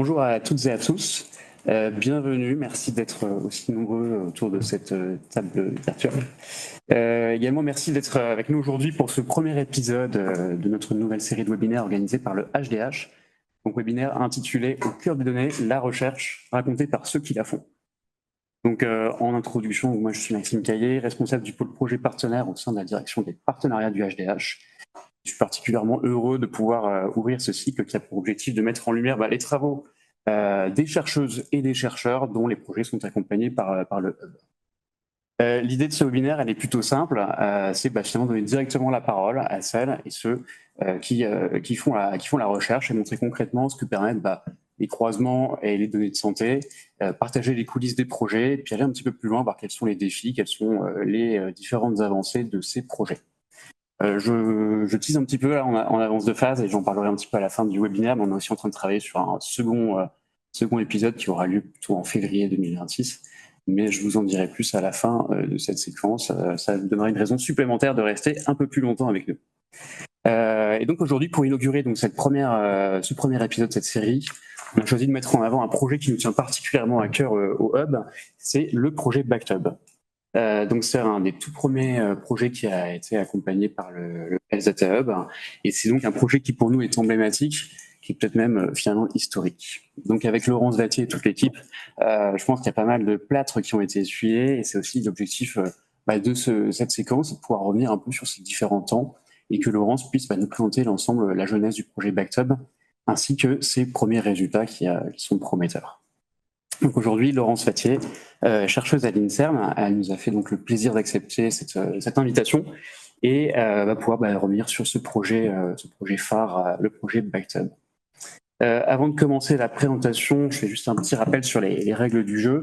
Bonjour à toutes et à tous. Bienvenue, merci d'être aussi nombreux autour de cette table virtuelle. Également, merci d'être avec nous aujourd'hui pour ce premier épisode de notre nouvelle série de webinaires organisée par le HDH. Donc, webinaire intitulé « Au cœur des données, la recherche racontée par ceux qui la font ». Donc, en introduction, moi je suis Maxime Caillé, responsable du pôle projet partenaire au sein de la direction des partenariats du HDH. Je suis particulièrement heureux de pouvoir ouvrir ce cycle qui a pour objectif de mettre en lumière les travaux des chercheuses et des chercheurs dont les projets sont accompagnés par le Hub. L'idée de ce webinaire, elle est plutôt simple, c'est finalement donner directement la parole à celles et ceux qui font la recherche et montrer concrètement ce que permettent les croisements et les données de santé, partager les coulisses des projets, et puis aller un petit peu plus loin, voir quels sont les défis, quelles sont les différentes avancées de ces projets. Je tease un petit peu là, en avance de phase et j'en parlerai un petit peu à la fin du webinaire, mais on est aussi en train de travailler sur un second épisode qui aura lieu plutôt en février 2026. Mais je vous en dirai plus à la fin de cette séquence. Ça vous donnera une raison supplémentaire de rester un peu plus longtemps avec nous. Et donc aujourd'hui, pour inaugurer ce premier épisode de cette série, on a choisi de mettre en avant un projet qui nous tient particulièrement à cœur au Hub, c'est le projet BACTUB. Donc c'est un des tout premiers projets qui a été accompagné par le Health Data Hub, et c'est donc un projet qui pour nous est emblématique, qui est peut-être même finalement historique. Donc avec Laurence Vattier et toute l'équipe, je pense qu'il y a pas mal de plâtres qui ont été essuyés, et c'est aussi l'objectif de cette séquence, de pouvoir revenir un peu sur ces différents temps, et que Laurence puisse nous présenter l'ensemble, la jeunesse du projet BACTUB, ainsi que ses premiers résultats qui sont prometteurs. Donc aujourd'hui, Laurence Vattier, chercheuse à l'INSERM, elle nous a fait donc le plaisir d'accepter cette invitation et va pouvoir revenir sur ce projet phare, le projet BACTUB. Avant de commencer la présentation, je fais juste un petit rappel sur les règles du jeu.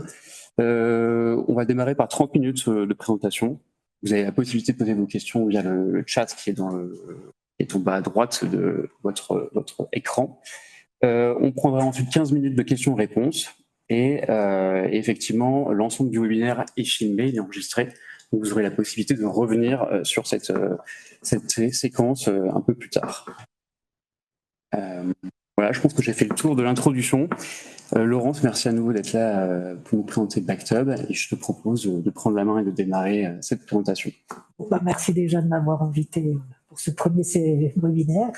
On va démarrer par 30 minutes de présentation. Vous avez la possibilité de poser vos questions via le chat qui est tout bas à droite de votre écran. On prendra ensuite 15 minutes de questions-réponses. Et effectivement, l'ensemble du webinaire est filmé, il est enregistré. Donc vous aurez la possibilité de revenir sur cette séquence un peu plus tard. Voilà, je pense que j'ai fait le tour de l'introduction. Laurence, merci à nouveau d'être là pour nous présenter BACTUB. Et je te propose de prendre la main et de démarrer cette présentation. Merci déjà de m'avoir invité pour ce premier webinaire.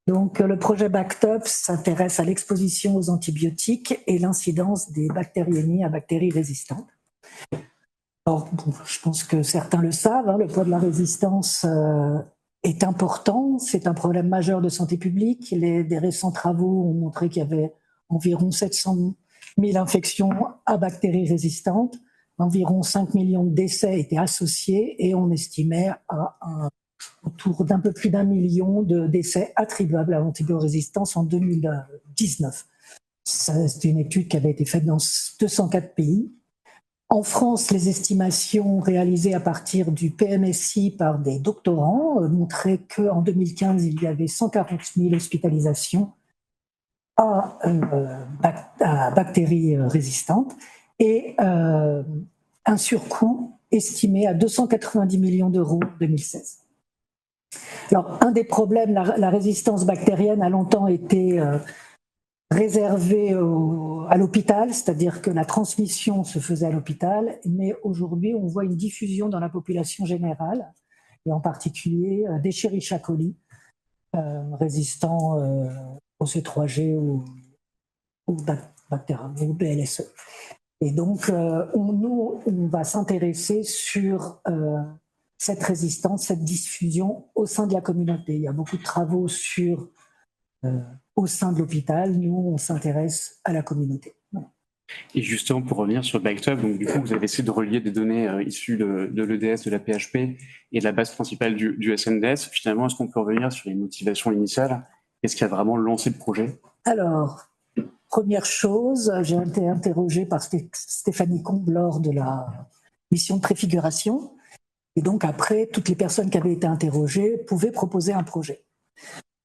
Donc, le projet BACTUB s'intéresse à l'exposition aux antibiotiques et l'incidence des bactériémies à bactéries résistantes. Alors, je pense que certains le savent, le poids de la résistance est important. C'est un problème majeur de santé publique. Des récents travaux ont montré qu'il y avait environ 700 000 infections à bactéries résistantes. Environ 5 millions de décès étaient associés et on estimait autour d'un peu plus d'1 million de décès attribuables à l'antibiorésistance en 2019. C'est une étude qui avait été faite dans 204 pays. En France, les estimations réalisées à partir du PMSI par des doctorants montraient qu'en 2015, il y avait 140 000 hospitalisations à bactéries résistantes et un surcoût estimé à 290 millions d'euros en 2016. Alors, un des problèmes, la résistance bactérienne a longtemps été réservée à l'hôpital, c'est-à-dire que la transmission se faisait à l'hôpital, mais aujourd'hui, on voit une diffusion dans la population générale, et en particulier d'Escherichia coli, résistant au C3G ou Bacterium, ou BLSE. Et donc, on va s'intéresser sur cette résistance, cette diffusion au sein de la communauté. Il y a beaucoup de travaux au sein de l'hôpital. Nous, on s'intéresse à la communauté. Voilà. Et justement, pour revenir sur BACTUB, donc du coup, vous avez essayé de relier des données issues de l'EDS, de la PHP et de la base principale du SNDS. Finalement, est-ce qu'on peut revenir sur les motivations initiales? Qu'est-ce qui a vraiment lancé le projet? Alors, première chose, j'ai été interrogée par Stéphanie Combe lors de la mission de préfiguration. Et donc après, toutes les personnes qui avaient été interrogées pouvaient proposer un projet.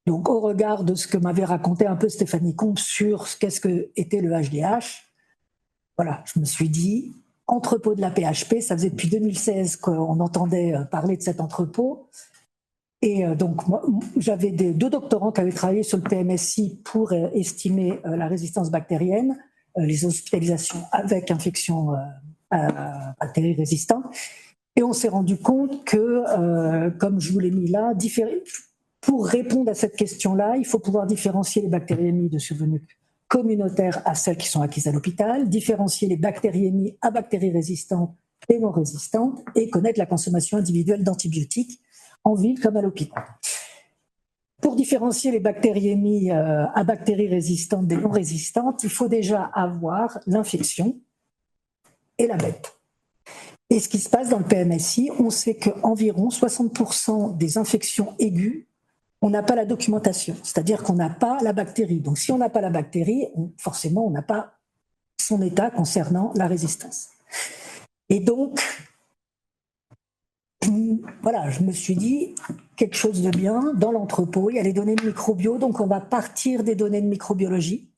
Donc au regard de ce que m'avait raconté un peu Stéphanie Combe sur qu'est-ce que était le HDH, voilà, je me suis dit, entrepôt de la PHP, ça faisait depuis 2016 qu'on entendait parler de cet entrepôt. Et donc, moi, j'avais deux doctorants qui avaient travaillé sur le PMSI pour estimer la résistance bactérienne, les hospitalisations avec infection bactéries résistantes. Et on s'est rendu compte que, comme je vous l'ai mis là, pour répondre à cette question-là, il faut pouvoir différencier les bactériémies de survenue communautaires à celles qui sont acquises à l'hôpital, différencier les bactériémies à bactéries résistantes et non résistantes, et connaître la consommation individuelle d'antibiotiques en ville comme à l'hôpital. Pour différencier les bactériémies à bactéries résistantes des non résistantes, il faut déjà avoir l'infection et la bête. Et ce qui se passe dans le PMSI, on sait qu'environ 60% des infections aiguës, on n'a pas la documentation, c'est-à-dire qu'on n'a pas la bactérie. Donc si on n'a pas la bactérie, forcément on n'a pas son état concernant la résistance. Et donc, voilà, je me suis dit quelque chose de bien dans l'entrepôt. Il y a les données de microbio, donc on va partir des données de microbiologie.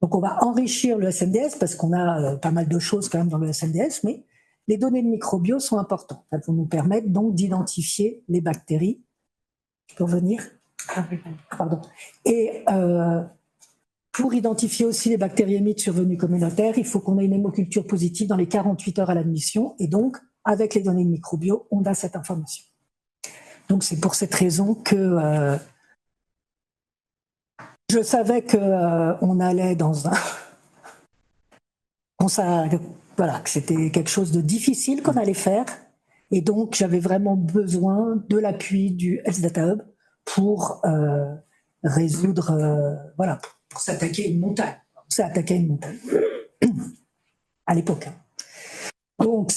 Donc on va enrichir le SNDS parce qu'on a pas mal de choses quand même dans le SNDS, mais les données de microbio sont importantes. Elles vont nous permettre donc d'identifier les bactéries. Je peux revenir ? Pardon. Et pour identifier aussi les bactériémies de survenue communautaire, il faut qu'on ait une hémoculture positive dans les 48 heures à l'admission. Et donc, avec les données de microbio, on a cette information. Donc c'est pour cette raison que je savais qu'on allait dans un... Voilà, que c'était quelque chose de difficile qu'on allait faire. Et donc, j'avais vraiment besoin de l'appui du Health Data Hub pour résoudre, voilà, pour s'attaquer à une montagne. On s'est attaqué à une montagne à l'époque. Donc,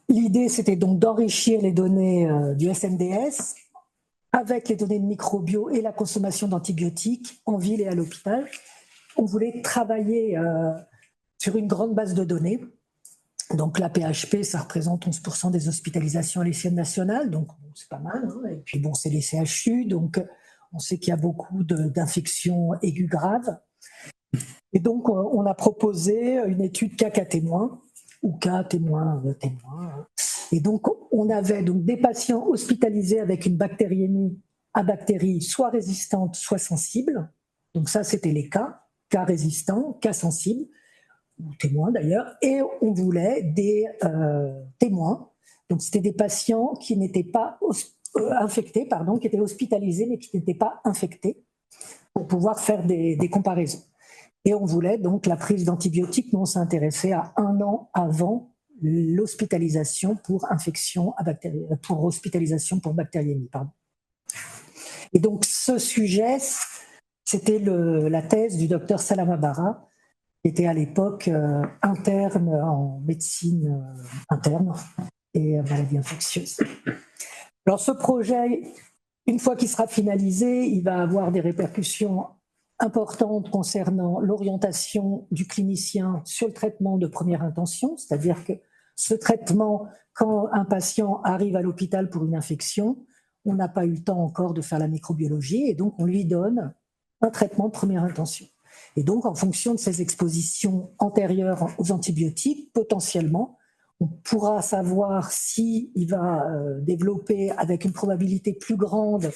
l'idée, c'était donc d'enrichir les données du SNDS avec les données de microbio et la consommation d'antibiotiques en ville et à l'hôpital. On voulait travailler sur une grande base de données. Donc la PHP, ça représente 11% des hospitalisations à l'échelle nationale, donc bon, c'est pas mal. Hein. Et puis bon, c'est les CHU, donc on sait qu'il y a beaucoup d'infections aiguës graves. Et donc on a proposé une étude cas témoin ou cas témoin. Et donc on avait donc des patients hospitalisés avec une bactériémie à bactéries soit résistantes, soit sensibles. Donc ça, c'était les cas résistants, cas sensibles, ou témoins d'ailleurs, et on voulait des témoins. Donc c'était des patients qui n'étaient pas infectés, pardon, qui étaient hospitalisés mais qui n'étaient pas infectés, pour pouvoir faire des comparaisons. Et on voulait donc la prise d'antibiotiques. Nous, on s'est intéressé à 1 an avant l'hospitalisation pour infection à bactéries, pour hospitalisation pour bactériémie, pardon. Et donc ce sujet, c'était la thèse du docteur Salama Bara, qui était à l'époque interne en médecine interne et maladies infectieuses. Alors ce projet, une fois qu'il sera finalisé, il va avoir des répercussions importantes concernant l'orientation du clinicien sur le traitement de première intention, c'est-à-dire que ce traitement, quand un patient arrive à l'hôpital pour une infection, on n'a pas eu le temps encore de faire la microbiologie et donc on lui donne un traitement de première intention. Et donc, en fonction de ces expositions antérieures aux antibiotiques, potentiellement, on pourra savoir s'il va développer avec une probabilité plus grande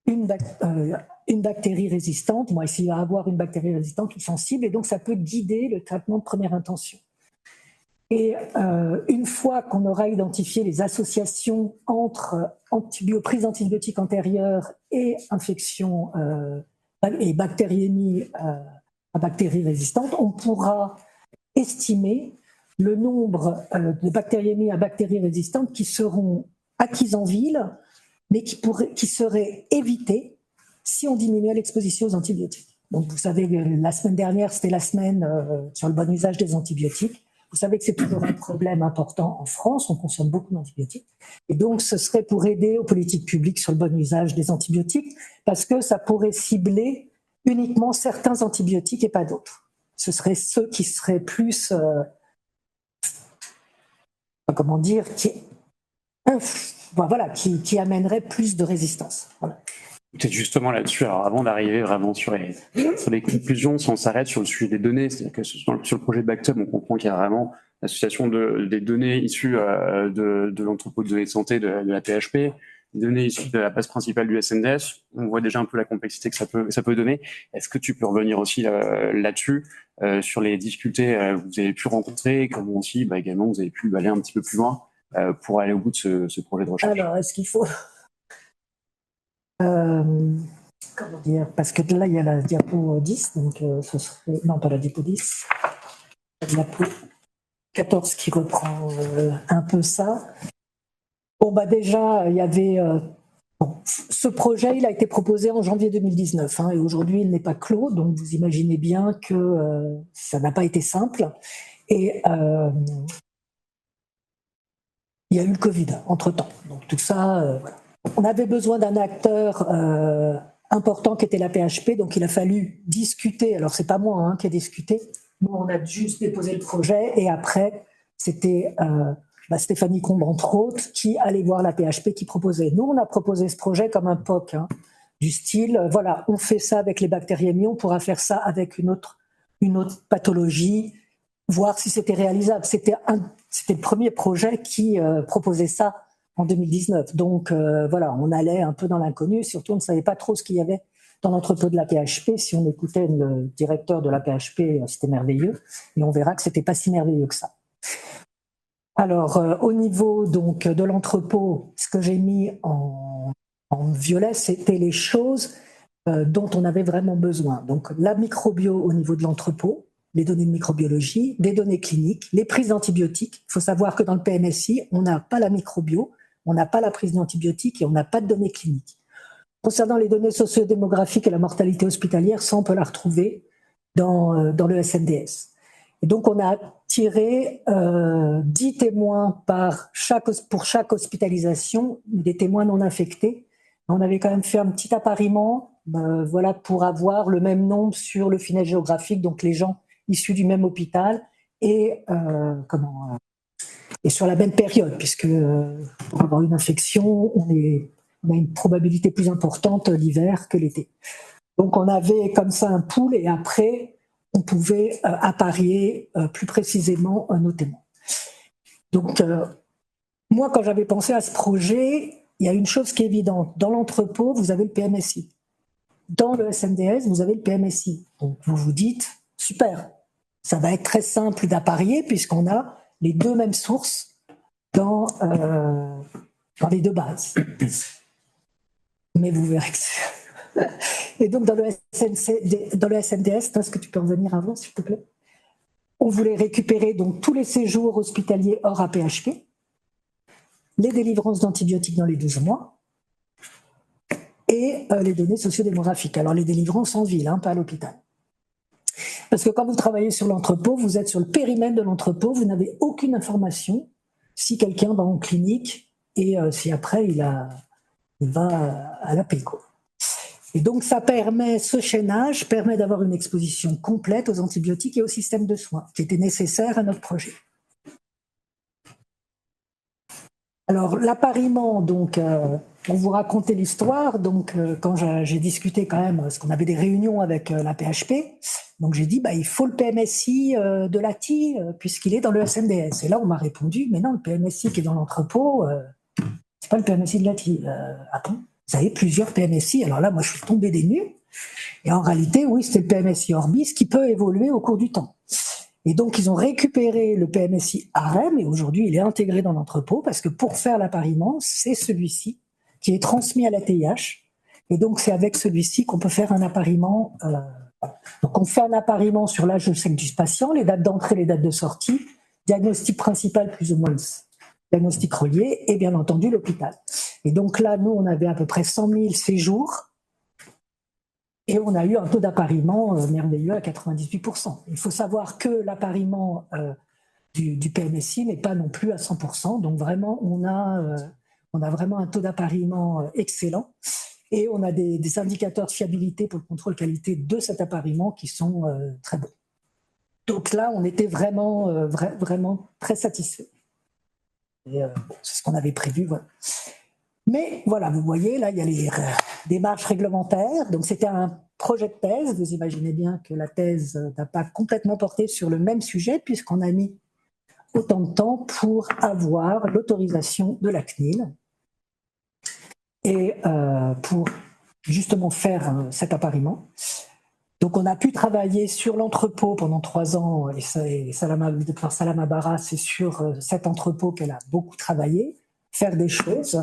une bactérie résistante, moi, s'il va avoir une bactérie résistante ou sensible, et donc ça peut guider le traitement de première intention. Et une fois qu'on aura identifié les associations entre prise d'antibiotiques antérieure et infection et bactériémie à bactéries résistantes, on pourra estimer le nombre de bactériémies à bactéries résistantes qui seront acquises en ville, mais qui seraient évitées si on diminuait l'exposition aux antibiotiques. Donc vous savez, la semaine dernière, c'était la semaine sur le bon usage des antibiotiques. Vous savez que c'est toujours un problème important en France, on consomme beaucoup d'antibiotiques. Et donc ce serait pour aider aux politiques publiques sur le bon usage des antibiotiques, parce que ça pourrait cibler uniquement certains antibiotiques et pas d'autres. Ce seraient ceux qui seraient plus, comment dire, qui amèneraient plus de résistance. Voilà. Peut-être justement là-dessus, alors avant d'arriver vraiment sur les conclusions, si on s'arrête sur le sujet des données, c'est-à-dire que sur le projet Backtub, on comprend qu'il y a vraiment l'association des données issues de l'entrepôt de données de santé de la PHP, données issues de la base principale du SNDS. On voit déjà un peu la complexité que ça peut donner. Est-ce que tu peux revenir aussi là-dessus, sur les difficultés que vous avez pu rencontrer, comment aussi également vous avez pu aller un petit peu plus loin pour aller au bout de ce projet de recherche? Alors, est-ce qu'il faut... comment dire? Parce que là, il y a la diapo 10, donc ce serait... Non, pas la diapo 10. La diapo 14 qui reprend un peu ça. Bon, déjà, il y avait... ce projet, il a été proposé en janvier 2019, et aujourd'hui, il n'est pas clos, donc vous imaginez bien que ça n'a pas été simple. Et il y a eu le Covid entre-temps. Donc tout ça, voilà. On avait besoin d'un acteur important qui était la PHP, donc il a fallu discuter. Alors c'est pas moi qui ai discuté, nous on a juste déposé le projet et après c'était Stéphanie Combe entre autres qui allait voir la PHP qui proposait. Nous on a proposé ce projet comme un POC, du style voilà, on fait ça avec les bactériémies, on pourra faire ça avec une autre pathologie, voir si c'était réalisable. C'était le premier projet qui proposait ça en 2019. Donc voilà, on allait un peu dans l'inconnu, surtout on ne savait pas trop ce qu'il y avait dans l'entrepôt de la PHP. Si on écoutait le directeur de la PHP, c'était merveilleux, et on verra que c'était pas si merveilleux que ça. Alors au niveau donc de l'entrepôt, ce que j'ai mis en violet, c'était les choses dont on avait vraiment besoin. Donc la microbio au niveau de l'entrepôt, les données de microbiologie, des données cliniques, les prises d'antibiotiques. Il faut savoir que dans le PMSI, on n'a pas la microbio, on n'a pas la prise d'antibiotiques et on n'a pas de données cliniques. Concernant les données sociodémographiques et la mortalité hospitalière, ça on peut la retrouver dans le SNDS. Et donc on a tiré 10 témoins pour chaque hospitalisation, des témoins non infectés. On avait quand même fait un petit appariement, voilà, pour avoir le même nombre sur le finet géographique, donc les gens issus du même hôpital et sur la même période, puisque pour avoir une infection, on a une probabilité plus importante l'hiver que l'été. Donc on avait comme ça un pool et après on pouvait apparier plus précisément nos témoins. Donc moi quand j'avais pensé à ce projet, il y a une chose qui est évidente. Dans l'entrepôt, vous avez le PMSI. Dans le SNDS, vous avez le PMSI. Donc vous vous dites, super, ça va être très simple d'apparier puisqu'on a les deux mêmes sources dans les deux bases. Mais vous verrez que c'est... Et donc dans le SNDS, est-ce que tu peux revenir avant, s'il te plaît? On voulait récupérer donc tous les séjours hospitaliers hors APHP, les délivrances d'antibiotiques dans les 12 mois et les données sociodémographiques. Alors les délivrances en ville, pas à l'hôpital. Parce que quand vous travaillez sur l'entrepôt, vous êtes sur le périmètre de l'entrepôt, vous n'avez aucune information si quelqu'un va en clinique et si après il va à la PECO. Et donc ce chaînage permet d'avoir une exposition complète aux antibiotiques et au système de soins qui était nécessaire à notre projet. Alors l'appariement, donc pour vous raconter l'histoire, donc quand j'ai discuté quand même, parce qu'on avait des réunions avec la PHP, donc j'ai dit il faut le PMSI de l'ATI puisqu'il est dans le SNDS. Et là on m'a répondu mais non, le PMSI qui est dans l'entrepôt, c'est pas le PMSI de l'ATI. Attends, vous avez plusieurs PMSI. Alors là moi je suis tombée des nues. Et en réalité oui, c'était le PMSI Orbis qui peut évoluer au cours du temps. Et donc, ils ont récupéré le PMSI AREM et aujourd'hui, il est intégré dans l'entrepôt parce que pour faire l'appariement, c'est celui-ci qui est transmis à la TIH. Et donc, c'est avec celui-ci qu'on peut faire un appariement. Donc, on fait un appariement sur l'âge de sexe du patient, les dates d'entrée, les dates de sortie, diagnostic principal plus ou moins, diagnostic relié et bien entendu l'hôpital. Et donc là, nous, on avait à peu près 100 000 séjours. Et on a eu un taux d'appariement merveilleux à 98%. Il faut savoir que l'appariement du PMSI n'est pas non plus à 100%. Donc vraiment, on a vraiment un taux d'appariement excellent. Et on a des indicateurs de fiabilité pour le contrôle qualité de cet appariement qui sont très bons. Donc là, on était vraiment, vraiment très satisfaits. Et c'est ce qu'on avait prévu. Voilà. Mais voilà, vous voyez, là, il y a les démarches réglementaires. Donc, c'était un projet de thèse. Vous imaginez bien que la thèse n'a pas complètement porté sur le même sujet, puisqu'on a mis autant de temps pour avoir l'autorisation de la CNIL. et pour justement faire cet appariement. Donc on a pu travailler sur l'entrepôt pendant 3 ans, et Dr Salama Bara, c'est sur cet entrepôt qu'elle a beaucoup travaillé, faire des choses,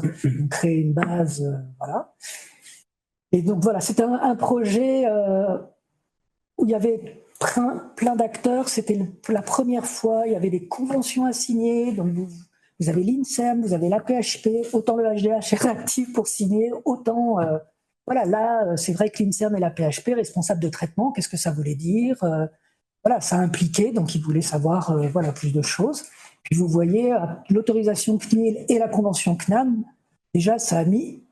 créer une base, voilà. Et donc voilà, c'était un projet où il y avait plein d'acteurs, c'était la première fois, il y avait des conventions à signer, donc vous avez l'INSERM, vous avez l'AP-HP, autant le HDH est réactif pour signer, autant... voilà, là, c'est vrai que l'INSERM et l'AP-HP, responsables de traitement, qu'est-ce que ça voulait dire voilà, ça impliquait, donc ils voulaient savoir voilà, plus de choses. Puis vous voyez, l'autorisation CNIL et la convention CNAM, déjà, ça a mis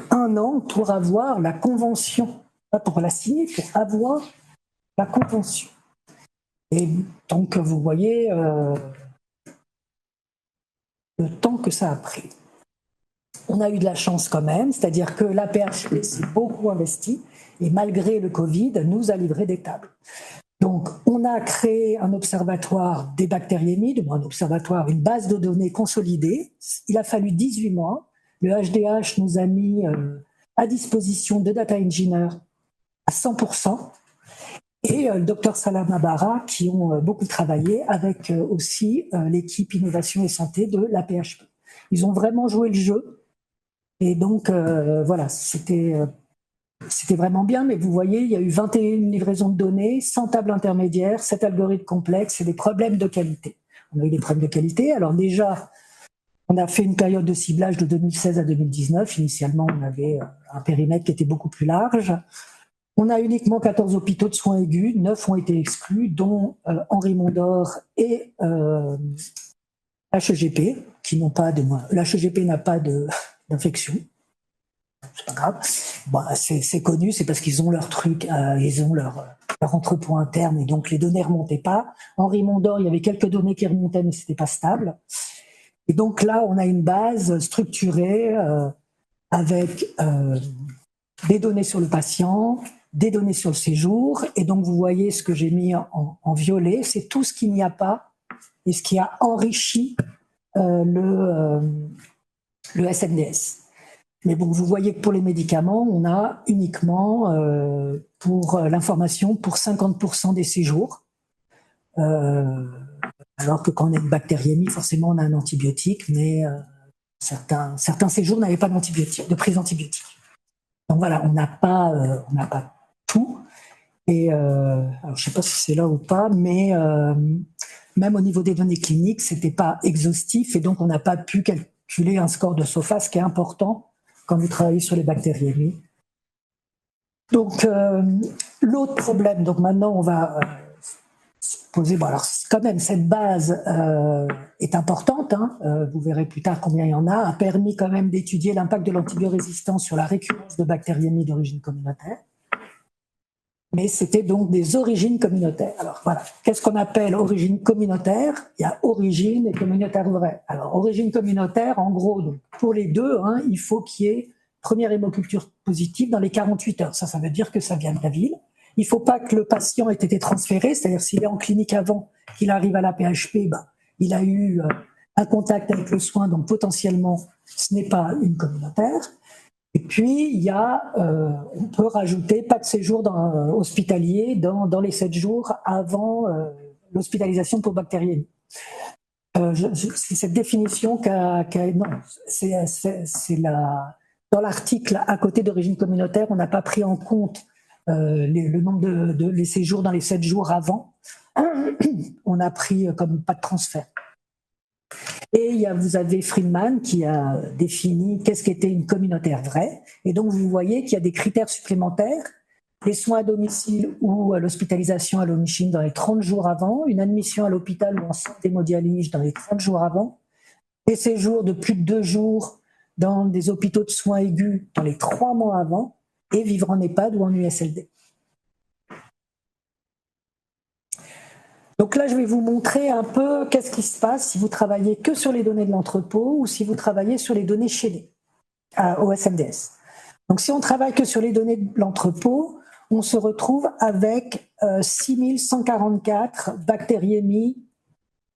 1 an pour avoir la convention, pas pour la signer, pour avoir la convention. Et donc, vous voyez le temps que ça a pris. On a eu de la chance quand même, c'est-à-dire que l'AP-HP s'est beaucoup investi et malgré le Covid, nous a livré des tables. Donc, on a créé un observatoire des bactériémies, un observatoire, une base de données consolidée. Il a fallu 18 mois. Le HDH nous a mis à disposition de data engineers à 100%. Et le Dr Salama Bara, qui ont beaucoup travaillé avec aussi l'équipe innovation et santé de l'AP-HP. Ils ont vraiment joué le jeu. Et donc, voilà, c'était vraiment bien, mais vous voyez, il y a eu 21 livraisons de données, 100 tables intermédiaires, 7 algorithmes complexes et des problèmes de qualité. On a eu des problèmes de qualité. Alors déjà, on a fait une période de ciblage de 2016 à 2019. Initialement, on avait un périmètre qui était beaucoup plus large. On a uniquement 14 hôpitaux de soins aigus, 9 ont été exclus, dont Henri Mondor et HEGP, qui n'ont pas de... L'HEGP n'a pas d'infection. C'est pas grave. Bon, c'est connu, c'est parce qu'ils ont leur truc, ils ont leur entrepôt interne et donc les données remontaient pas. Henri Mondor, il y avait quelques données qui remontaient, mais c'était pas stable. Et donc là, on a une base structurée avec des données sur le patient, des données sur le séjour. Et donc, vous voyez ce que j'ai mis en violet, c'est tout ce qu'il n'y a pas et ce qui a enrichi le SNDS. Mais bon, vous voyez que pour les médicaments, on a uniquement pour l'information pour 50% des séjours. Alors que quand on a une bactériémie, forcément, on a un antibiotique, mais certains séjours n'avaient pas de prise d'antibiotique. Donc voilà, on n'a pas tout. Et alors, je ne sais pas si c'est là ou pas, mais même au niveau des données cliniques, ce n'était pas exhaustif et donc on n'a pas pu calculer un score de SOFA, ce qui est important quand vous travaillez sur les bactériémies. Donc l'autre problème, donc maintenant on va se poser, bon alors quand même cette base est importante, hein, vous verrez plus tard combien il y en a permis quand même d'étudier l'impact de l'antibiorésistance sur la récurrence de bactériémies d'origine communautaire. Mais c'était donc des origines communautaires. Alors voilà, qu'est-ce qu'on appelle origine communautaire? Il y a origine et communautaire vraie. Alors origine communautaire, en gros, donc, pour les deux, hein, il faut qu'il y ait première hémoculture positive dans les 48 heures. Ça veut dire que ça vient de la ville. Il ne faut pas que le patient ait été transféré, c'est-à-dire s'il est en clinique avant qu'il arrive à la PHP, ben, il a eu un contact avec le soin, donc potentiellement ce n'est pas une communautaire. Et puis, il y a, on peut rajouter pas de séjour hospitalier dans les 7 jours avant l'hospitalisation pour bactériémie. C'est cette définition non, dans l'article à côté d'origine communautaire, on n'a pas pris en compte le nombre de les séjours dans les 7 jours avant. On a pris comme pas de transfert. Et vous avez Friedman qui a défini qu'est-ce qu'était une communautaire vraie. Et donc, vous voyez qu'il y a des critères supplémentaires, les soins à domicile ou l'hospitalisation à l'ONICHIM dans les 30 jours avant, une admission à l'hôpital ou en centre d'hémodialyse dans les 30 jours avant, des séjours de plus de 2 jours dans des hôpitaux de soins aigus dans les 3 mois avant, et vivre en EHPAD ou en USLD. Donc là, je vais vous montrer un peu qu'est-ce qui se passe si vous travaillez que sur les données de l'entrepôt ou si vous travaillez sur les données chaînées au SNDS. Donc si on travaille que sur les données de l'entrepôt, on se retrouve avec 6144 bactériémies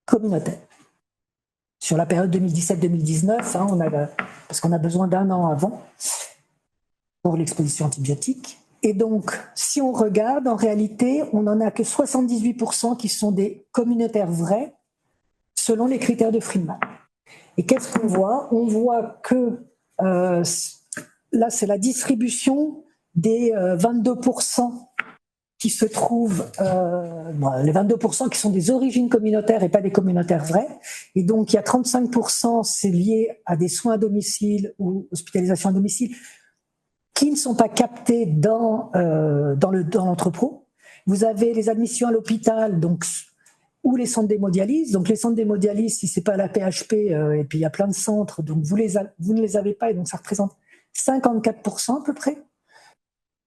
communautaires. Sur la période 2017-2019, hein, on a parce qu'on a besoin d'1 an avant pour l'exposition antibiotique. Et donc, si on regarde, en réalité, on n'en a que 78% qui sont des communautaires vrais, selon les critères de Friedman. Et qu'est-ce qu'on voit? On voit que là, c'est la distribution des 22% qui se trouvent, les 22% qui sont des origines communautaires et pas des communautaires vrais. Et donc, il y a 35%, c'est lié à des soins à domicile ou hospitalisation à domicile, qui ne sont pas captés dans l'entrepôt. Vous avez les admissions à l'hôpital, donc, ou les centres d'hémodialyse. Donc, les centres d'hémodialyse, si ce n'est pas la PHP, et puis il y a plein de centres, donc vous ne les avez pas, et donc ça représente 54% à peu près.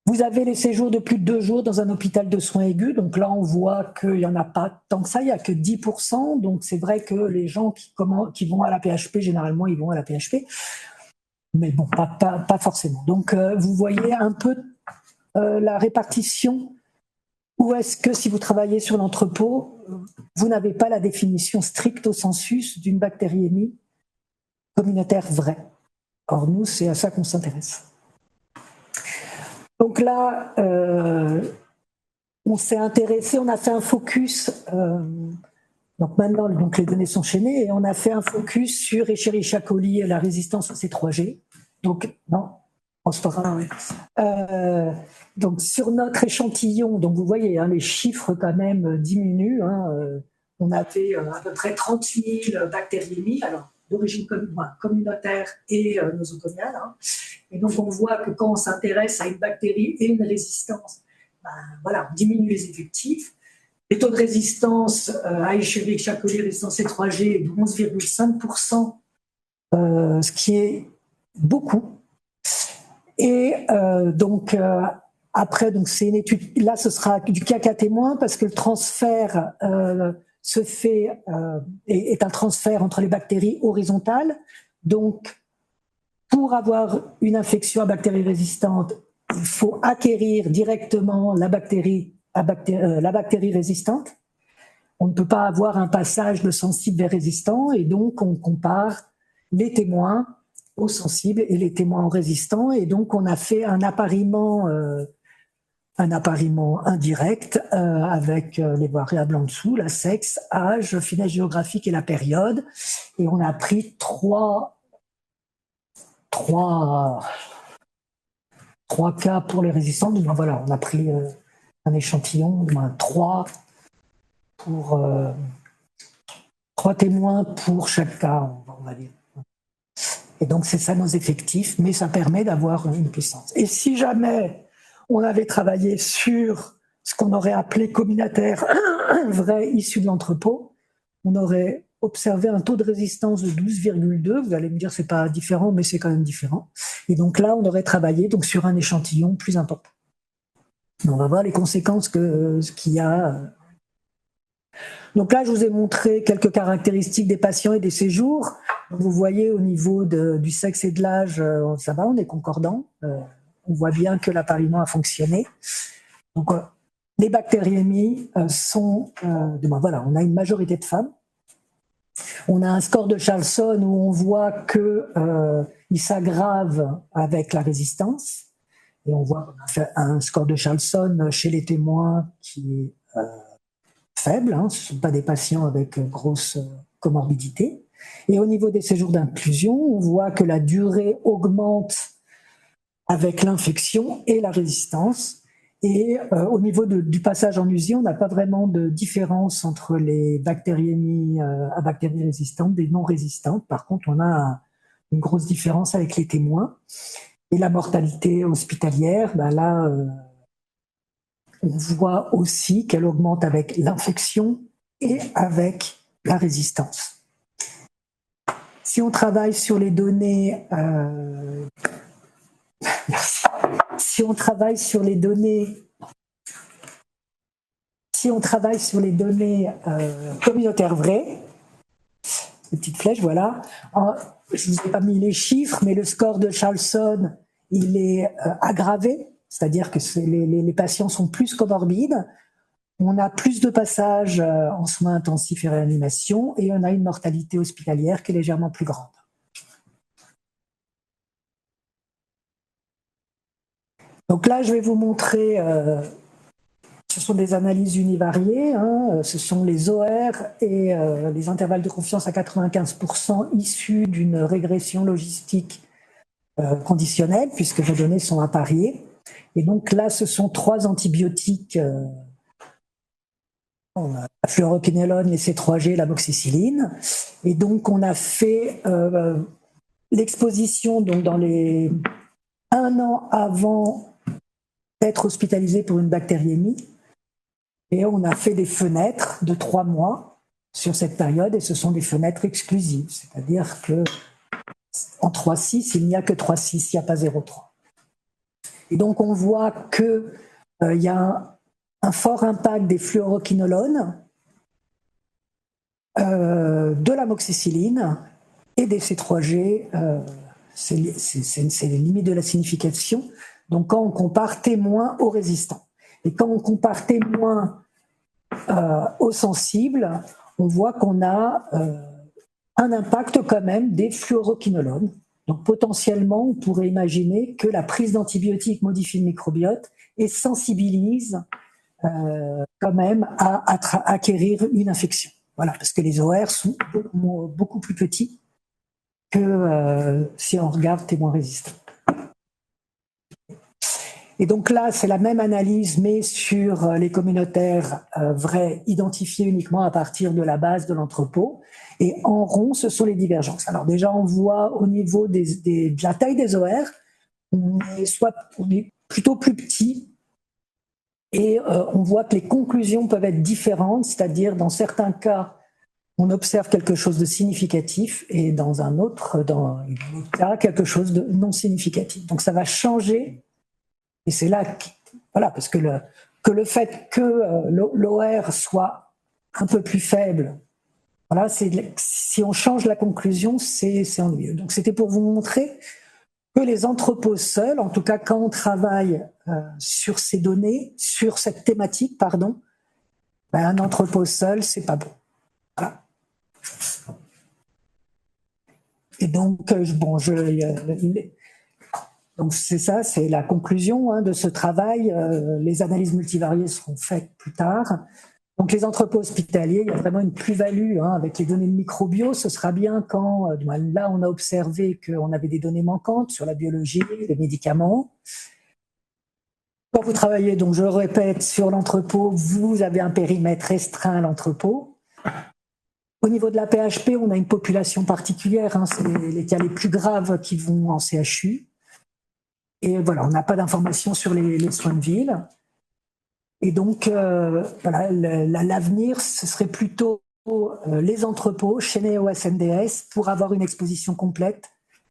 Vous avez les séjours de plus de 2 jours dans un hôpital de soins aigus. Donc là, on voit qu'il n'y en a pas tant que ça, il n'y a que 10%. Donc c'est vrai que les gens qui vont à la PHP, généralement, ils vont à la PHP. Mais bon, pas forcément. Donc vous voyez un peu la répartition. Ou est-ce que si vous travaillez sur l'entrepôt, vous n'avez pas la définition stricte sensus d'une bactériémie communautaire vraie? Or, nous, c'est à ça qu'on s'intéresse. Donc là, on s'est intéressé, on a fait un focus. Donc maintenant, les données sont chaînées et on a fait un focus sur Escherichia coli et la résistance au C3G. Donc, non, on se fera. Donc sur notre échantillon, donc vous voyez, hein, les chiffres quand même diminuent. On avait à peu près 38 000 bactériémies, alors d'origine communautaire et nosocomiale. Et donc on voit que quand on s'intéresse à une bactérie et une résistance, voilà, on diminue les effectifs. Les taux de résistance à Escherichia coli résistance C3G est de 11,5%, ce qui est beaucoup. Et donc après, donc c'est une étude. Là, ce sera du cas témoin parce que le transfert se fait est un transfert entre les bactéries horizontales. Donc, pour avoir une infection à bactéries résistantes, il faut acquérir directement la bactérie résistante. On ne peut pas avoir un passage de sensible vers résistant, et donc on compare les témoins aux sensibles et les témoins aux résistants, et donc on a fait un appariement indirect avec les variables en dessous, la sexe, âge, finesse géographique et la période, et on a pris trois cas pour les résistants. Donc voilà, on a pris un échantillon, 3 témoins pour chaque cas, on va dire. Et donc c'est ça nos effectifs, mais ça permet d'avoir une puissance. Et si jamais on avait travaillé sur ce qu'on aurait appelé communautaire vrai issu de l'entrepôt, on aurait observé un taux de résistance de 12,2. Vous allez me dire c'est pas différent, mais c'est quand même différent. Et donc là, on aurait travaillé donc sur un échantillon plus important. On va voir les conséquences qu'il y a. Donc là, je vous ai montré quelques caractéristiques des patients et des séjours. Vous voyez au niveau du sexe et de l'âge, ça va, on est concordant. On voit bien que l'appariement a fonctionné. Donc, les bactériémies sont... voilà, on a une majorité de femmes. On a un score de Charlson où on voit qu'il s'aggrave avec la résistance. Et on voit qu'on a fait un score de Charlson chez les témoins qui est faible. Ce ne sont pas des patients avec grosse comorbidité. Et au niveau des séjours d'inclusion, on voit que la durée augmente avec l'infection et la résistance. Et au niveau du passage en USI, on n'a pas vraiment de différence entre les bactériémies à bactéries résistantes et non résistantes. Par contre, on a une grosse différence avec les témoins. Et la mortalité hospitalière, là, on voit aussi qu'elle augmente avec l'infection et avec la résistance. Si on travaille sur les données... Merci. Si on travaille sur les données communautaires vraies, les petites flèches, voilà. Je ne vous ai pas mis les chiffres, mais le score de Charlson, il est aggravé, c'est-à-dire que les patients sont plus comorbides. On a plus de passages en soins intensifs et réanimation, et on a une mortalité hospitalière qui est légèrement plus grande. Donc là, je vais vous montrer, ce sont des analyses univariées, hein, ce sont les OR et les intervalles de confiance à 95% issus d'une régression logistique conditionnelle, puisque vos données sont appariées. Et donc là, ce sont 3 antibiotiques, la fluoroquinolone, les C3G, l'amoxicilline. Et donc, on a fait l'exposition donc, dans les 1 an avant d'être hospitalisé pour une bactériémie. Et on a fait des fenêtres de 3 mois sur cette période, et ce sont des fenêtres exclusives. C'est-à-dire que en 3,6, il n'y a que 3,6, il n'y a pas 0,3. Et donc, on voit qu'il y a un fort impact des fluoroquinolones, de l'amoxicilline et des C3G. C'est les limites de la signification. Donc, quand on compare témoin aux résistants. Et quand on compare témoin aux sensibles, on voit qu'on a un impact quand même des fluoroquinolones. Donc, potentiellement, on pourrait imaginer que la prise d'antibiotiques modifie le microbiote et sensibilise quand même à acquérir une infection. Voilà, parce que les OR sont beaucoup plus petits que si on regarde témoins résistants. Et donc là, c'est la même analyse, mais sur les communautaires vrais, identifiés uniquement à partir de la base de l'entrepôt. Et en rond, ce sont les divergences. Alors déjà, on voit au niveau de la taille des OR, on est plutôt plus petit, et on voit que les conclusions peuvent être différentes, c'est-à-dire dans certains cas, on observe quelque chose de significatif, et dans un autre cas, quelque chose de non significatif. Donc ça va changer. Et c'est là, voilà, parce que le fait que l'OR soit un peu plus faible, voilà, si on change la conclusion, c'est ennuyeux. Donc c'était pour vous montrer que les entrepôts seuls, en tout cas quand on travaille sur ces données, sur cette thématique, pardon, ben un entrepôt seul, c'est pas bon. Voilà. Et donc, donc c'est ça, c'est la conclusion de ce travail. Les analyses multivariées seront faites plus tard. Donc les entrepôts hospitaliers, il y a vraiment une plus-value avec les données de microbio. Ce sera bien quand, là, on a observé qu'on avait des données manquantes sur la biologie, les médicaments. Quand vous travaillez, donc je le répète, sur l'entrepôt, vous avez un périmètre restreint à l'entrepôt. Au niveau de la PHP, on a une population particulière, c'est les cas les plus graves qui vont en CHU. Et voilà, on n'a pas d'informations sur les soins de ville. Et donc, voilà, l'avenir, ce serait plutôt les entrepôts chez NEO-SNDS pour avoir une exposition complète.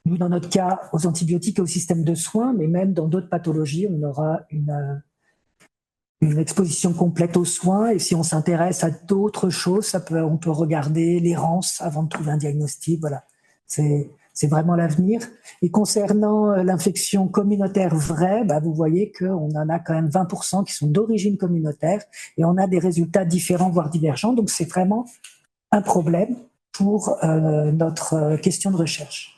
Nous, dans notre cas, aux antibiotiques et au système de soins, mais même dans d'autres pathologies, on aura une exposition complète aux soins. Et si on s'intéresse à d'autres choses, on peut regarder l'errance avant de trouver un diagnostic. Voilà, c'est vraiment l'avenir. Et concernant l'infection communautaire vraie, vous voyez qu'on en a quand même 20% qui sont d'origine communautaire, et on a des résultats différents, voire divergents. Donc c'est vraiment un problème pour notre question de recherche.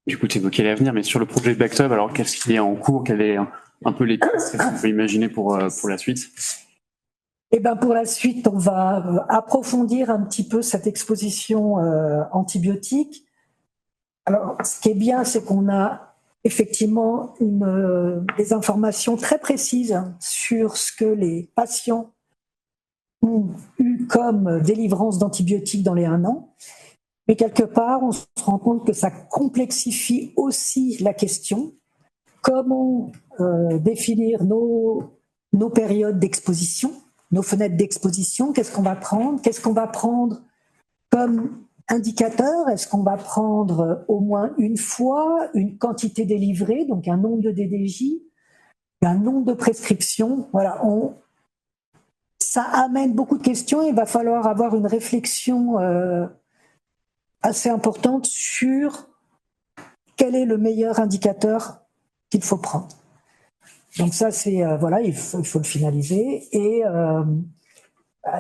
Du coup, tu évoquais l'avenir, mais sur le projet Backtub, alors qu'est-ce qui est en cours? Quel est un peu les pistes qu'on peut imaginer pour la suite? Eh ben pour la suite, on va approfondir un petit peu cette exposition antibiotique. Alors, ce qui est bien, c'est qu'on a effectivement des informations très précises sur ce que les patients ont eu comme délivrance d'antibiotiques dans les 1 an. Mais quelque part, on se rend compte que ça complexifie aussi la question. Comment définir nos périodes d'exposition, nos fenêtres d'exposition? Qu'est-ce qu'on va prendre? Qu'est-ce qu'on va prendre comme indicateur? Est-ce qu'on va prendre au moins une fois une quantité délivrée, donc un nombre de DDJ, un nombre de prescriptions? Voilà, ça amène beaucoup de questions. Il va falloir avoir une réflexion assez importante sur quel est le meilleur indicateur qu'il faut prendre. Donc ça, c'est voilà, il faut le finaliser. Et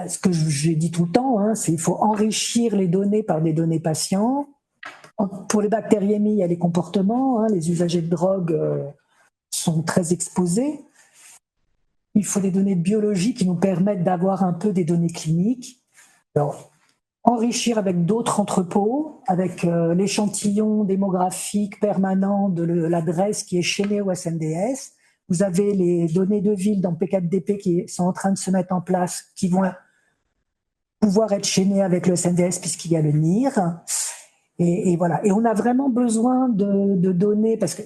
ce que j'ai dit tout le temps, c'est qu'il faut enrichir les données par des données patients. Pour les bactériémies, il y a les comportements. Les usagers de drogue sont très exposés. Il faut des données biologiques qui nous permettent d'avoir un peu des données cliniques. Alors, enrichir avec d'autres entrepôts, avec l'échantillon démographique permanent de l'adresse qui est chaînée au SNDS. Vous avez les données de ville dans P4DP qui sont en train de se mettre en place, qui vont pouvoir être chaînées avec le SNDS puisqu'il y a le NIR. Et voilà. Et on a vraiment besoin de données, parce que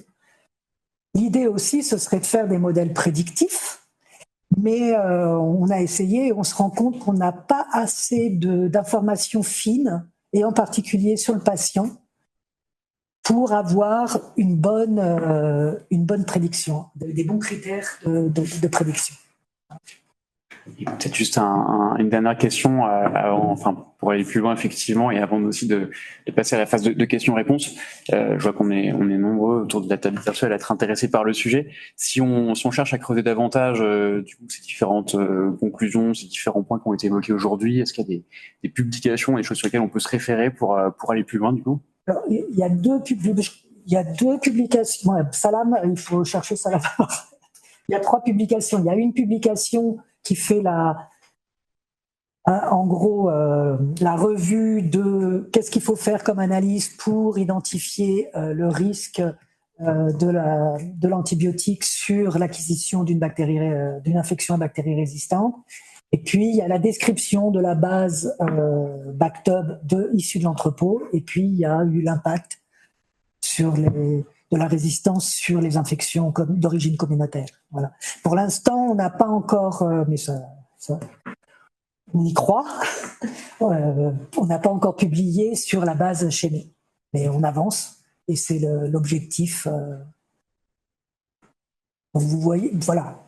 l'idée aussi, ce serait de faire des modèles prédictifs. Mais on a essayé et on se rend compte qu'on n'a pas assez d'informations fines, et en particulier sur le patient, pour avoir une bonne prédiction, des bons critères de prédiction. Peut-être juste une dernière question avant, pour aller plus loin effectivement, et avant aussi de passer à la phase de questions-réponses. Je vois qu'on est nombreux autour de la table virtuelle à être intéressés par le sujet. Si on cherche à creuser davantage du coup, ces différentes conclusions, ces différents points qui ont été évoqués aujourd'hui, est-ce qu'il y a des publications, des choses sur lesquelles on peut se référer pour aller plus loin du coup? Alors, il y a deux publications. Ouais, Salam, il faut chercher Salam. Il y a 3 publications. Il y a une publication qui fait en gros la revue de qu'est-ce qu'il faut faire comme analyse pour identifier le risque de l'antibiotique sur l'acquisition d'une infection à bactéries résistantes. Et puis il y a la description de la base Bactub issue de l'entrepôt. Et puis il y a eu l'impact de la résistance sur les infections d'origine communautaire. Voilà. Pour l'instant, on n'a pas encore, mais ça, on y croit, on n'a pas encore publié sur la base chaînée. Mais on avance, et c'est l'objectif. Vous voyez, voilà.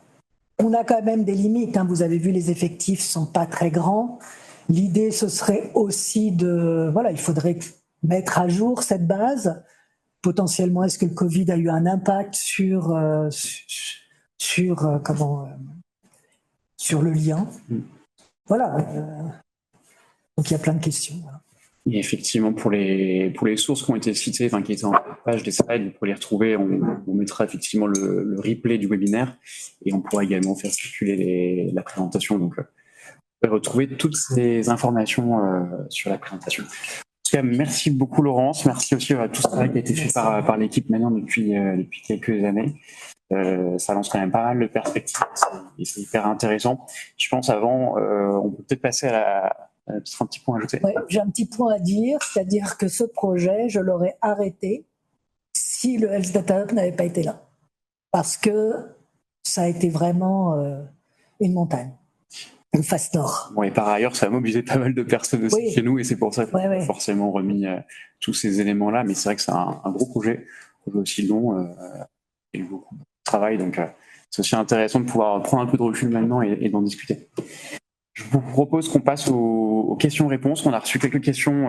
On a quand même des limites. Vous avez vu, les effectifs ne sont pas très grands. L'idée, ce serait aussi il faudrait mettre à jour cette base. Potentiellement, est-ce que le Covid a eu un impact sur le lien? Voilà. Donc, il y a plein de questions. Voilà. Et effectivement, pour les sources qui ont été citées, qui étaient en page des slides, vous pourrez les retrouver. On mettra effectivement le replay du webinaire, et on pourra également faire circuler la présentation. Donc, vous pouvez retrouver toutes ces informations sur la présentation. En tout cas, merci beaucoup Laurence, merci aussi à tout ce travail qui a été fait par l'équipe maintenant depuis quelques années. Ça lance quand même pas mal de perspectives et c'est hyper intéressant. Je pense avant, on peut peut-être passer à peut-être un petit point à ajouter. Ouais, j'ai un petit point à dire, c'est-à-dire que ce projet, je l'aurais arrêté si le Health Data Hub n'avait pas été là. Parce que ça a été vraiment une montagne. Une face nord. Bon, et par ailleurs, ça a mobilisé pas mal de personnes aussi chez nous, et c'est pour ça qu'on a forcément remis tous ces éléments-là. Mais c'est vrai que c'est un gros projet aussi long, et beaucoup de travail. Donc, c'est aussi intéressant de pouvoir prendre un peu de recul maintenant et d'en discuter. Je vous propose qu'on passe aux questions-réponses. On a reçu quelques questions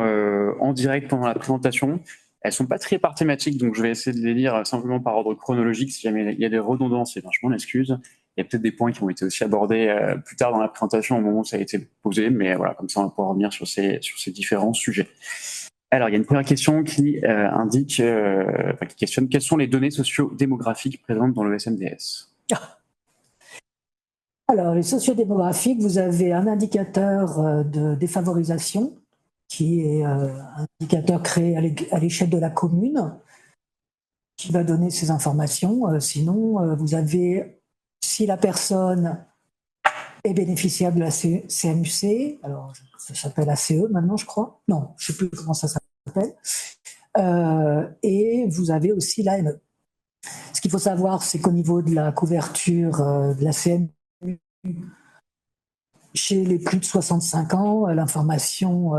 en direct pendant la présentation. Elles sont pas très par thématique, donc je vais essayer de les lire simplement par ordre chronologique. Si jamais il y a des redondances, je m'en excuse. Il y a peut-être des points qui ont été aussi abordés plus tard dans la présentation au moment où ça a été posé, mais voilà, comme ça on va pouvoir revenir sur ces différents sujets. Alors, il y a une première question qui qui questionne quelles sont les données socio-démographiques présentes dans le SNDS. Alors, les sociodémographiques, vous avez un indicateur de défavorisation qui est un indicateur créé à l'échelle de la commune qui va donner ces informations. Sinon, vous avez, si la personne est bénéficiaire de la CMUC, alors ça s'appelle ACE maintenant, je crois. Non, je ne sais plus comment ça s'appelle. Et vous avez aussi l'AME. Ce qu'il faut savoir, c'est qu'au niveau de la couverture de la CMU, chez les plus de 65 ans, l'information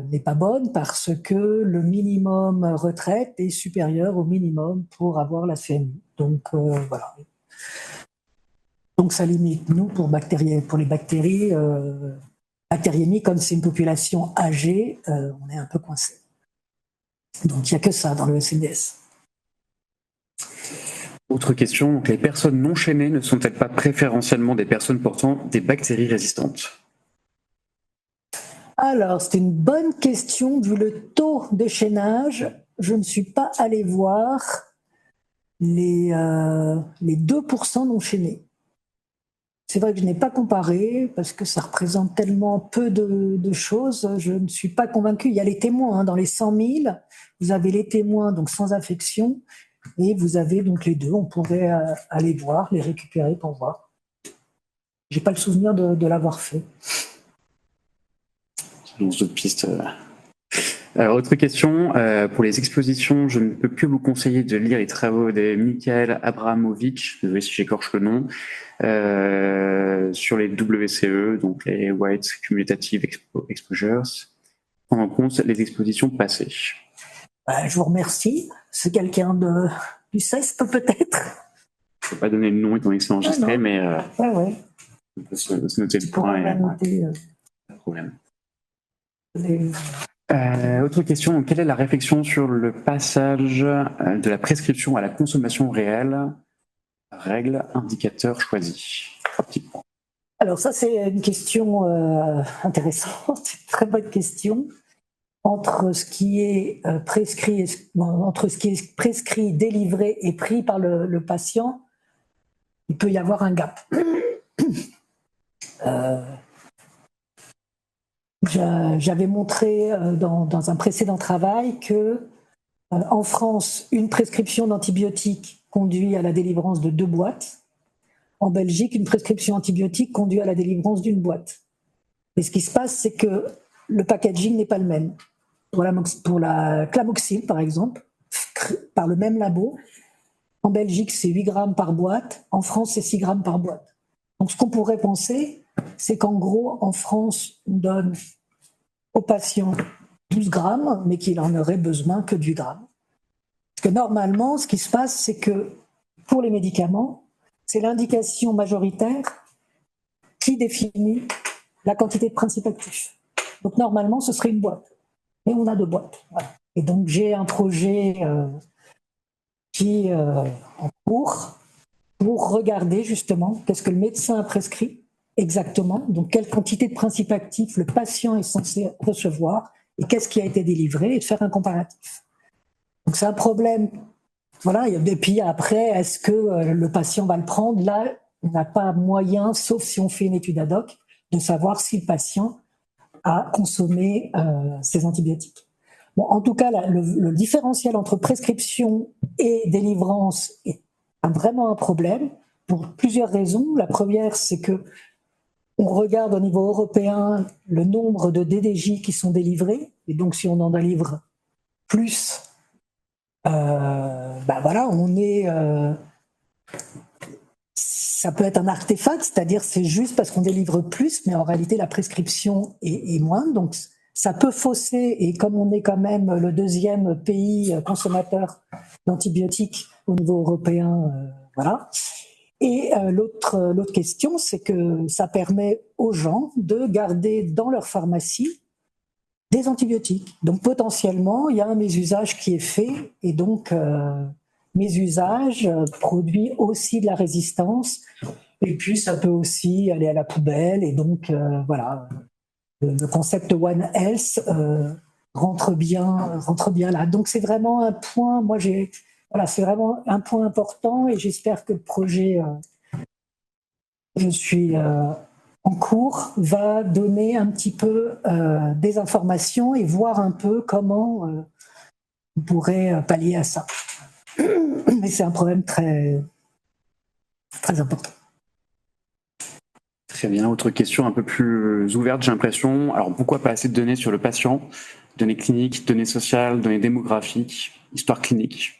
n'est pas bonne parce que le minimum retraite est supérieur au minimum pour avoir la CMU. Donc, voilà. Donc, ça limite, nous, pour les bactéries, bactériémies, comme c'est une population âgée, on est un peu coincé. Donc, il n'y a que ça dans le SNDS. Autre question, donc les personnes non chaînées ne sont-elles pas préférentiellement des personnes portant des bactéries résistantes? Alors, c'est une bonne question. Vu le taux de chaînage, je ne suis pas allée voir, les 2% non chaînés. C'est vrai que je n'ai pas comparé parce que ça représente tellement peu de choses, je ne suis pas convaincue. Il y a les témoins, hein, dans les 100 000, vous avez les témoins donc sans affection et vous avez donc les deux. On pourrait aller voir, les récupérer pour voir. J'ai pas le souvenir de l'avoir fait. D'autres pistes. Autre question, pour les expositions, je ne peux que vous conseiller de lire les travaux de Michael Abramovich, désolé si j'écorche le nom, sur les WCE, donc les White Cumulative Exposures, prendre en compte les expositions passées. Je vous remercie. C'est quelqu'un du CESP peut-être. Je ne peux pas donner le nom étant donné que c'est enregistré, mais ouais. on peut se noter le point. Pas de problème. Autre question, quelle est la réflexion sur le passage de la prescription à la consommation réelle? Règles, indicateurs choisis. Alors ça, c'est une question intéressante, une très bonne question. Entre ce qui est prescrit, délivré et pris par le patient, il peut y avoir un gap. J'avais montré dans un précédent travail que en France, une prescription d'antibiotiques conduit à la délivrance de 2 boîtes. En Belgique, une prescription antibiotique conduit à la délivrance d'une boîte. Et ce qui se passe, c'est que le packaging n'est pas le même. Pour la Clamoxyl, par exemple, par le même labo, en Belgique, c'est 8 grammes par boîte, en France, c'est 6 grammes par boîte. Donc, ce qu'on pourrait penser, c'est qu'en gros, en France, on donne au patient 12 grammes, mais qu'il en aurait besoin que de 8 grammes. Parce que normalement, ce qui se passe, c'est que pour les médicaments, c'est l'indication majoritaire qui définit la quantité de principe actif. Donc normalement, ce serait une boîte. Mais on a 2 boîtes. Voilà. Et donc j'ai un projet qui est en cours pour regarder justement qu'est-ce que le médecin a prescrit exactement, donc quelle quantité de principe actif le patient est censé recevoir et qu'est-ce qui a été délivré et de faire un comparatif. Donc c'est un problème. Voilà, et puis après, est-ce que le patient va le prendre? Là, on n'a pas moyen, sauf si on fait une étude ad hoc, de savoir si le patient a consommé ces antibiotiques. Bon, en tout cas, le différentiel entre prescription et délivrance est vraiment un problème pour plusieurs raisons. La première, c'est que on regarde au niveau européen le nombre de DDJ qui sont délivrés, et donc si on en délivre plus, voilà, on est. Ça peut être un artefact, c'est-à-dire c'est juste parce qu'on délivre plus, mais en réalité la prescription est moindre. Donc ça peut fausser, et comme on est quand même le 2e pays consommateur d'antibiotiques au niveau européen, voilà. Et l'autre question, c'est que ça permet aux gens de garder dans leur pharmacie des antibiotiques. Donc potentiellement, il y a un mésusage qui est fait, et donc mésusage produit aussi de la résistance, et puis ça peut aussi aller à la poubelle, et donc voilà, le concept One Health rentre bien là. Donc c'est vraiment un point, c'est vraiment un point important, et j'espère que le projet je suis en cours va donner un petit peu des informations et voir un peu comment on pourrait pallier à ça. Mais c'est un problème très, très important. Très bien. Autre question un peu plus ouverte, j'ai l'impression. Alors, pourquoi pas assez de données sur le patient? Données cliniques, données sociales, données démographiques, histoire clinique.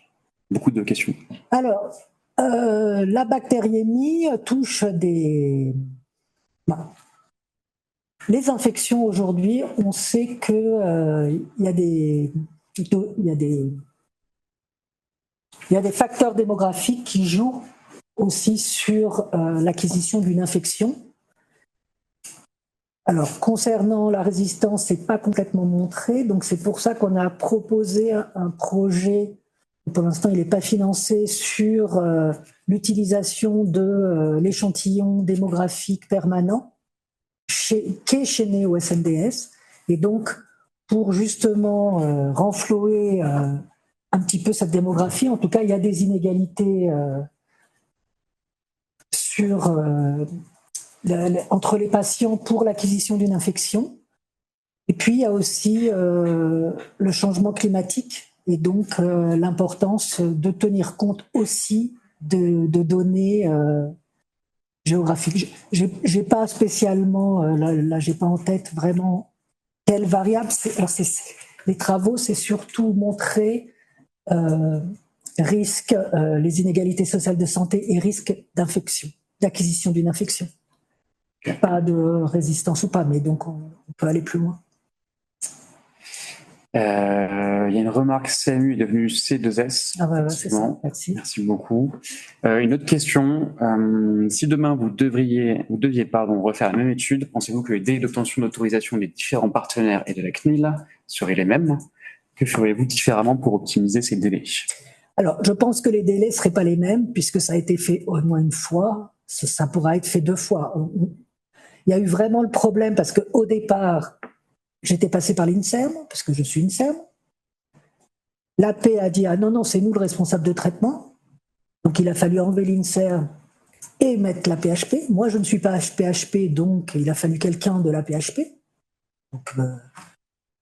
Beaucoup de questions. Alors, la bactériémie touche les infections aujourd'hui. On sait que il y a des facteurs démographiques qui jouent aussi sur l'acquisition d'une infection. Alors, concernant la résistance, c'est pas complètement montré, donc c'est pour ça qu'on a proposé un projet, pour l'instant il n'est pas financé, sur l'utilisation de l'échantillon démographique permanent qui est chaîné au SNDS, et donc pour justement renflouer un petit peu cette démographie. En tout cas, il y a des inégalités entre les patients pour l'acquisition d'une infection. Et puis, il y a aussi le changement climatique et donc l'importance de tenir compte aussi de données géographiques. J'ai pas spécialement, là j'ai pas en tête vraiment quelle variable. Les travaux, c'est surtout montrer les inégalités sociales de santé et risque d'infection, d'acquisition d'une infection. Pas de résistance ou pas, mais donc on peut aller plus loin. Il y a une remarque, CMU est devenu C2S. Ah ouais, c'est ça. Merci. Merci beaucoup. Une autre question. Si demain vous deviez refaire la même étude, pensez-vous que les délais d'obtention d'autorisation des différents partenaires et de la CNIL seraient les mêmes? Que feriez-vous différemment pour optimiser ces délais? Alors, je pense que les délais ne seraient pas les mêmes puisque ça a été fait au moins une fois. Ça pourra être fait 2 fois. Il y a eu vraiment le problème parce qu'au départ, j'étais passé par l'INSERM, parce que je suis INSERM. L'AP a dit « Ah non, c'est nous le responsable de traitement ». Donc, il a fallu enlever l'INSERM et mettre la PHP. Moi, je ne suis pas PHP, donc il a fallu quelqu'un de la PHP. Donc,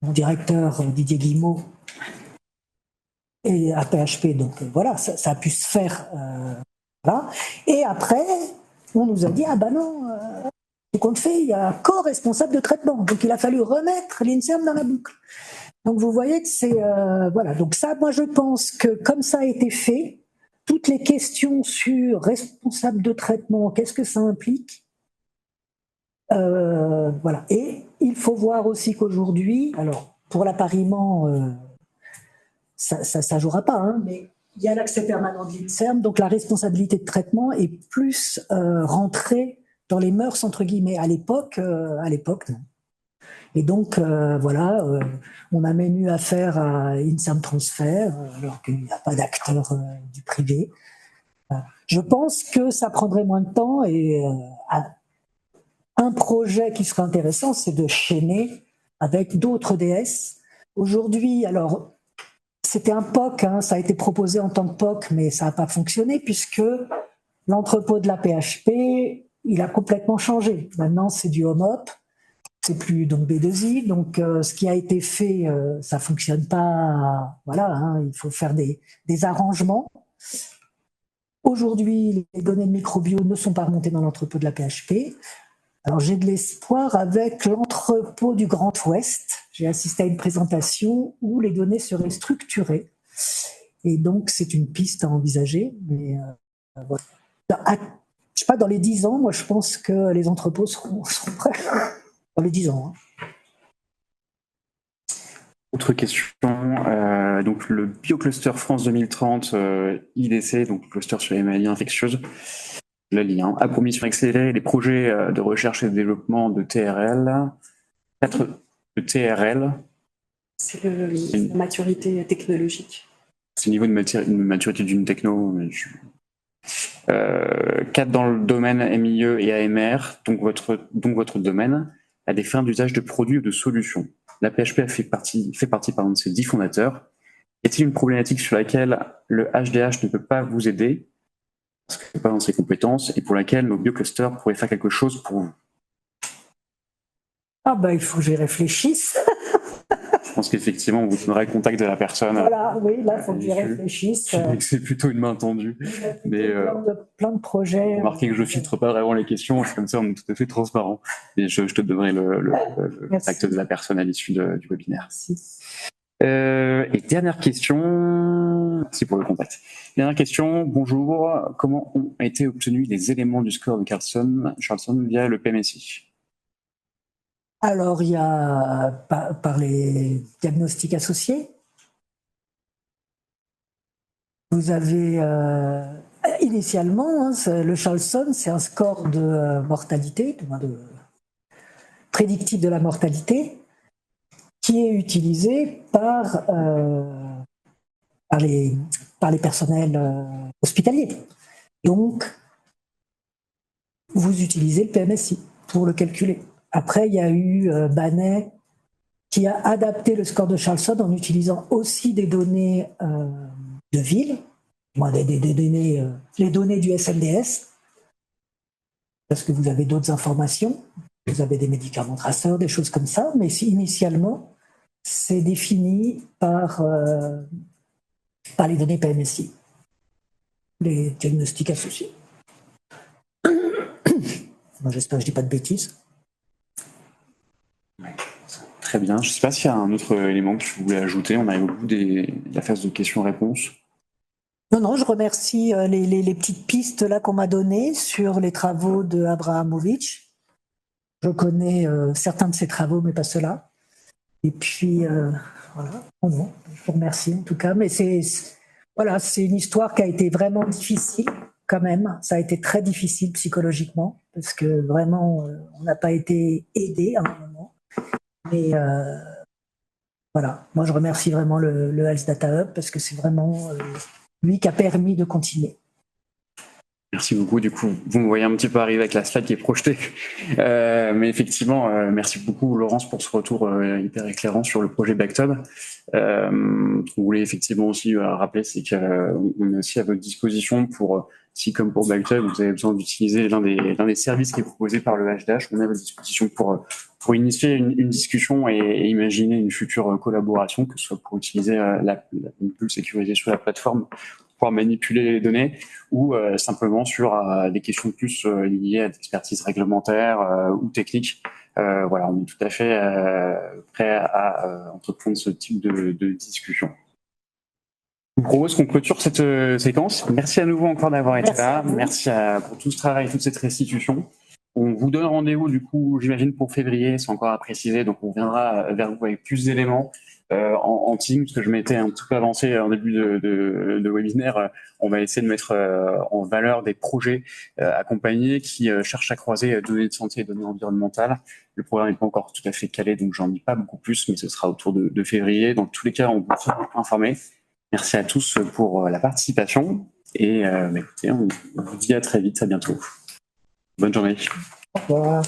mon directeur, Didier Guillemot, est à PHP. Donc, voilà, ça a pu se faire. Voilà. Et après, on nous a dit « Ah ben non, ce qu'on fait, il y a un co-responsable de traitement ». Donc, il a fallu remettre l'INSERM dans la boucle. Donc, vous voyez que c'est... voilà. Donc ça, moi, je pense que comme ça a été fait, toutes les questions sur responsable de traitement, qu'est-ce que ça implique? Voilà. Et il faut voir aussi qu'aujourd'hui, alors, pour l'appariement, ça jouera pas, hein, mais il y a l'accès permanent de l'INSERM, donc la responsabilité de traitement est plus rentrée dans les mœurs, entre guillemets. À l'époque, non. Et donc, voilà, on a même eu affaire à INSERM Transfert, alors qu'il n'y a pas d'acteur du privé. Je pense que ça prendrait moins de temps et un projet qui serait intéressant, c'est de chaîner avec d'autres DS. Aujourd'hui, alors, c'était un POC, hein, ça a été proposé en tant que POC, mais ça n'a pas fonctionné puisque l'entrepôt de la PHP, il a complètement changé. Maintenant, c'est du home-op. C'est plus donc B2I, donc ce qui a été fait, ça fonctionne pas. Voilà, hein, il faut faire des arrangements. Aujourd'hui, les données de microbio ne sont pas remontées dans l'entrepôt de la PHP. Alors j'ai de l'espoir avec l'entrepôt du Grand Ouest. J'ai assisté à une présentation où les données seraient structurées, et donc c'est une piste à envisager. Mais voilà. Je sais pas, dans les 10 ans, moi je pense que les entrepôts seront prêts. Dans les 10 ans. Hein. Autre question, donc le BioCluster France 2030, IDC, donc le cluster sur les maladies infectieuses, le lien, a pour mission accélérer les projets de recherche et de développement de TRL. De TRL. C'est la maturité technologique. C'est le niveau de maturité d'une techno. 4 dans le domaine MIE et AMR, donc votre domaine, à des fins d'usage de produits ou de solutions. La PHP fait partie de ces 10 fondateurs. Y a-t-il une problématique sur laquelle le HDH ne peut pas vous aider, parce que ce n'est pas dans ses compétences, et pour laquelle nos bioclusters pourraient faire quelque chose pour vous? Ah ben, il faut que j'y réfléchisse. Je pense qu'effectivement, on vous donnera le contact de la personne. Voilà, oui, là, il faut que j'y réfléchisse. C'est plutôt une main tendue. Mais plein de projets. Remarquez que je filtre pas vraiment les questions, c'est comme ça, on est tout à fait transparent. Et je te donnerai le contact de la personne à l'issue du webinaire. Merci. Et dernière question, merci pour le contact. Dernière question, bonjour. Comment ont été obtenus les éléments du score de Charlson via le PMSI? Alors, il y a par les diagnostics associés. Vous avez initialement, hein, le Charlson, c'est un score de mortalité, prédictif de la mortalité, qui est utilisé par les personnels hospitaliers. Donc, vous utilisez le PMSI pour le calculer. Après, il y a eu Banet qui a adapté le score de Charlson en utilisant aussi des données de ville, les données du SNDS, parce que vous avez d'autres informations, vous avez des médicaments traceurs, des choses comme ça, mais initialement, c'est défini par les données PMSI, les diagnostics associés. J'espère que je ne dis pas de bêtises. Ouais, très bien. Je ne sais pas s'il y a un autre élément que tu voulais ajouter. On arrive au bout de la phase de questions-réponses. Non, je remercie les petites pistes là qu'on m'a données sur les travaux de Abrahamovic. Je connais certains de ses travaux, mais pas ceux-là. Et puis, voilà. Non, je vous remercie en tout cas. Mais c'est une histoire qui a été vraiment difficile quand même. Ça a été très difficile psychologiquement parce que vraiment, on n'a pas été aidé à un moment. Mais voilà, moi je remercie vraiment le Health Data Hub parce que c'est vraiment lui qui a permis de continuer. Merci beaucoup. Du coup, vous me voyez un petit peu arriver avec la slide qui est projetée. Mais effectivement, merci beaucoup Laurence pour ce retour hyper éclairant sur le projet Backtub. On voulait effectivement aussi rappeler, c'est qu'on est aussi à votre disposition pour, si comme pour Backtub, vous avez besoin d'utiliser l'un des services qui est proposé par le HDH, on est à votre disposition pour initier une discussion et imaginer une future collaboration, que ce soit pour utiliser une bulle sécurisée sur la plateforme, pouvoir manipuler les données, ou simplement sur des questions plus liées à l'expertise réglementaire ou technique. Voilà, on est tout à fait prêt à entreprendre ce type de discussion. Je vous propose qu'on clôture cette séquence. Merci à nouveau encore d'avoir été là. Merci pour tout ce travail, toute cette restitution. On vous donne rendez-vous, du coup, j'imagine pour février, c'est encore à préciser, donc on viendra vers vous avec plus d'éléments en team, parce que je m'étais un petit peu avancé en début de webinaire. On va essayer de mettre en valeur des projets accompagnés qui cherchent à croiser données de santé et données environnementales. Le programme n'est pas encore tout à fait calé, donc j'en dis pas beaucoup plus, mais ce sera autour de février. Dans tous les cas, on vous sera informé. Merci à tous pour la participation et écoutez, on vous dit à très vite, à bientôt. Bonne journée. Au revoir.